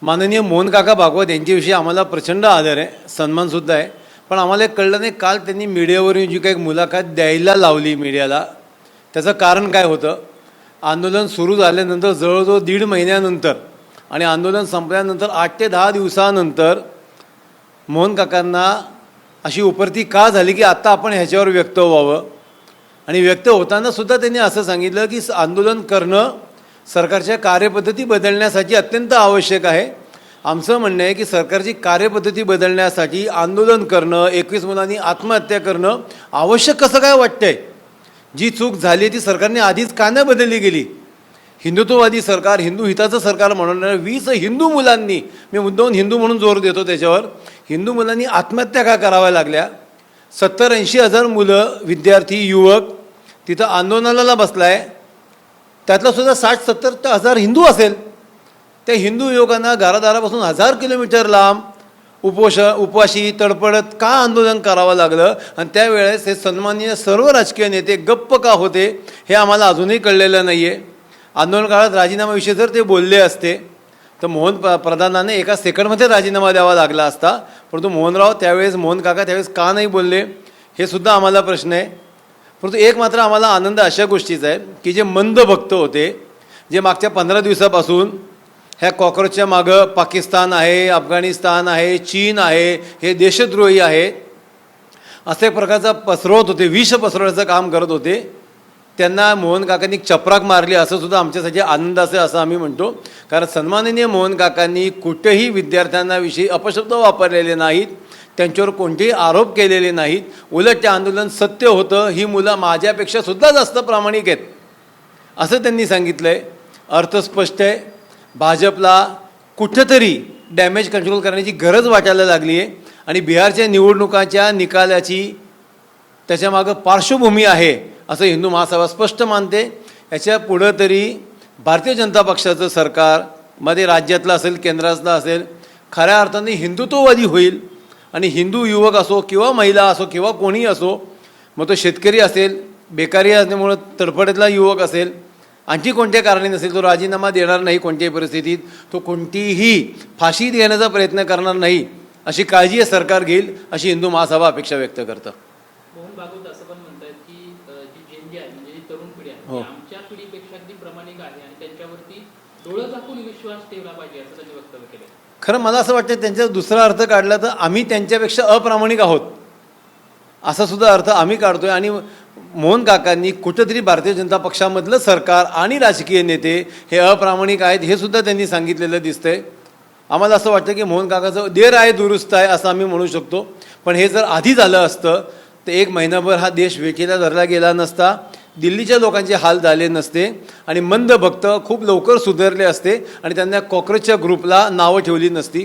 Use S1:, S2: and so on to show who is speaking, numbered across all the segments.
S1: माननीय मोहन काका भागवत यांच्याविषयी आम्हाला प्रचंड आदर आहे, सन्मानसुद्धा आहे. पण आम्हाला एक कळलं नाही, काल त्यांनी मीडियावरून जी काही मुलाखत द्यायला लावली मीडियाला, त्याचं कारण काय होतं. आंदोलन सुरू झाल्यानंतर जवळजवळ 1.5 महिन्यानंतर आणि आंदोलन संपल्यानंतर 8 ते 10 दिवसानंतर मोहन काकांना अशी उपरती का झाली की आत्ता आपण ह्याच्यावर व्यक्त व्हावं. आणि व्यक्त होताना सुद्धा त्यांनी असं सांगितलं की आंदोलन करणं सरकारच्या कार्यपद्धती बदलण्यासाठी अत्यंत आवश्यक आहे. आमचं म्हणणं आहे की सरकारची कार्यपद्धती बदलण्यासाठी आंदोलन करणं, 21 मुलांनी आत्महत्या करणं आवश्यक कसं काय वाटतंय. जी चूक झाली ती सरकारने आधीच का नाही बदलली गेली. हिंदुत्ववादी सरकार, हिंदू हिताचं सरकार म्हणून 20 हिंदू मुलांनी, मी मुद्दाहून हिंदू म्हणून जोर देतो त्याच्यावर, हिंदू मुलांनी आत्महत्या का कराव्या लागल्या. 70-80 हजार मुलं, विद्यार्थी, युवक तिथं आंदोलनाला बसला आहे. त्यातलं सुद्धा 60-70 हजार हिंदू असेल. त्या हिंदू युवकांना घरादारापासून 1000 किलोमीटर लांब उपवाशी तडपडत का आंदोलन करावं लागलं. आणि त्यावेळेस हे सन्माननीय सर्व राजकीय नेते गप्प का होते हे आम्हाला अजूनही कळलेलं नाही आहे. आंदोलन काळात राजीनाम्याविषयी जर ते बोलले असते तर प्रधानाने एका सेकंडमध्ये राजीनामा द्यावा लागला असता. परंतु मोहन काका त्यावेळेस का नाही बोलले हे सुद्धा आम्हाला प्रश्न आहे. परंतु एक मात्र आम्हाला आनंद अशा गोष्टीचा आहे की जे मंद भक्त होते, जे मागच्या 15 दिवसापासून ह्या कॉक्रोचच्या मागं पाकिस्तान आहे, अफगाणिस्तान आहे, चीन आहे, हे देशद्रोही आहे असे प्रकारचा पसरवत होते, विष पसरवण्याचं काम करत होते, त्यांना मोहन काकांनी चपराक मारली असं सुद्धा आमच्यासाठी आनंद असेल असं आम्ही म्हणतो. कारण सन्माननीय मोहन काकांनी कुठेही विद्यार्थ्यांविषयी अपशब्द वापरलेले नाहीत, त्यांच्यावर कोणतेही आरोप केलेले नाहीत. उलट ते आंदोलन सत्य होतं, ही मुलं माझ्यापेक्षा सुद्धा जास्त प्रामाणिक आहेत असं त्यांनी सांगितलं आहे. अर्थ स्पष्ट आहे, भाजपला कुठंतरी डॅमेज कंट्रोल करण्याची गरज वाटायला लागली आहे. आणि बिहारच्या निवडणुकाच्या निकालाची त्याच्यामागं पार्श्वभूमी आहे असं हिंदू महासभा स्पष्ट मानते. याच्या पुढं तरी भारतीय जनता पक्षाचं सरकारमध्ये राज्यातलं असेल, केंद्रातलं असेल, खऱ्या अर्थाने हिंदुत्ववादी होईल. आणि हिंदू युवक असो किंवा महिला असो किंवा कोणी असो, मग तो शेतकरी असेल, बेकारी असल्यामुळं तडफडीतला युवक असेल, आणखी कोणत्या कारणे नसेल, तो राजीनामा देणार नाही कोणत्याही परिस्थितीत. तो कोणतीही फाशी देण्याचा प्रयत्न करणार नाही अशी काळजी हे सरकार घेईल अशी हिंदू महासभा अपेक्षा व्यक्त करतं.
S2: मोहन भागवत असं पण म्हणतात की जी जेन जी आहे म्हणजे जी तरुण पिढी आहे ती आमच्या पिढीपेक्षा अगदी प्रामाणिक आहे आणि त्यांच्यावरती डोळं झाकून विश्वास ठेवला पाहिजे असं त्यांनी वक्तव्य केलं.
S1: खरं मला असं वाटतं त्यांचा दुसरा अर्थ काढला तर आम्ही त्यांच्यापेक्षा अप्रामाणिक आहोत असा सुद्धा अर्थ आम्ही काढतोय. आणि मोहन काकांनी कुठंतरी भारतीय जनता पक्षामधलं सरकार आणि राजकीय नेते हे अप्रामाणिक आहेत हे सुद्धा त्यांनी सांगितलेलं दिसतंय. आम्हाला असं वाटतं की मोहन काकाचं देर आहे दुरुस्त आहे असं आम्ही म्हणू शकतो. पण हे जर आधी झालं असतं तर 1 महिनाभर हा देश वेठीला धरला गेला नसता, दिल्लीच्या लोकांचे हाल झाले नसते आणि मंद भक्त खूप लवकर सुधारले असते आणि त्यांना कॉक्रोचच्या ग्रुपला नावं ठेवली नसती.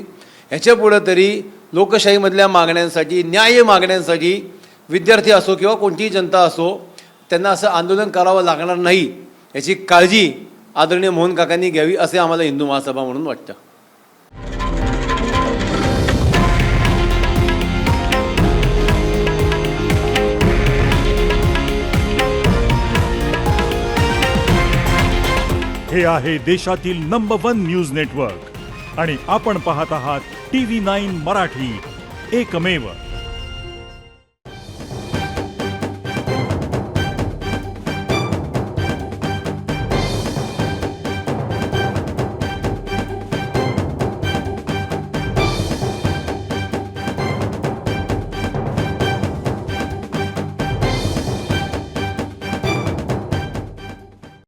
S1: ह्याच्यापुढं तरी लोकशाहीमधल्या मागण्यांसाठी, न्याय मागण्यांसाठी विद्यार्थी असो किंवा कोणतीही जनता असो त्यांना असं आंदोलन करावं लागणार नाही याची काळजी आदरणीय मोहन काकांनी घ्यावी असे आम्हाला हिंदू महासभा म्हणून वाटतं.
S3: हे आहे देशातील नंबर 1 न्यूज नेटवर्क आणि आपण पाहत आहात TV9 मराठी, एकमेव.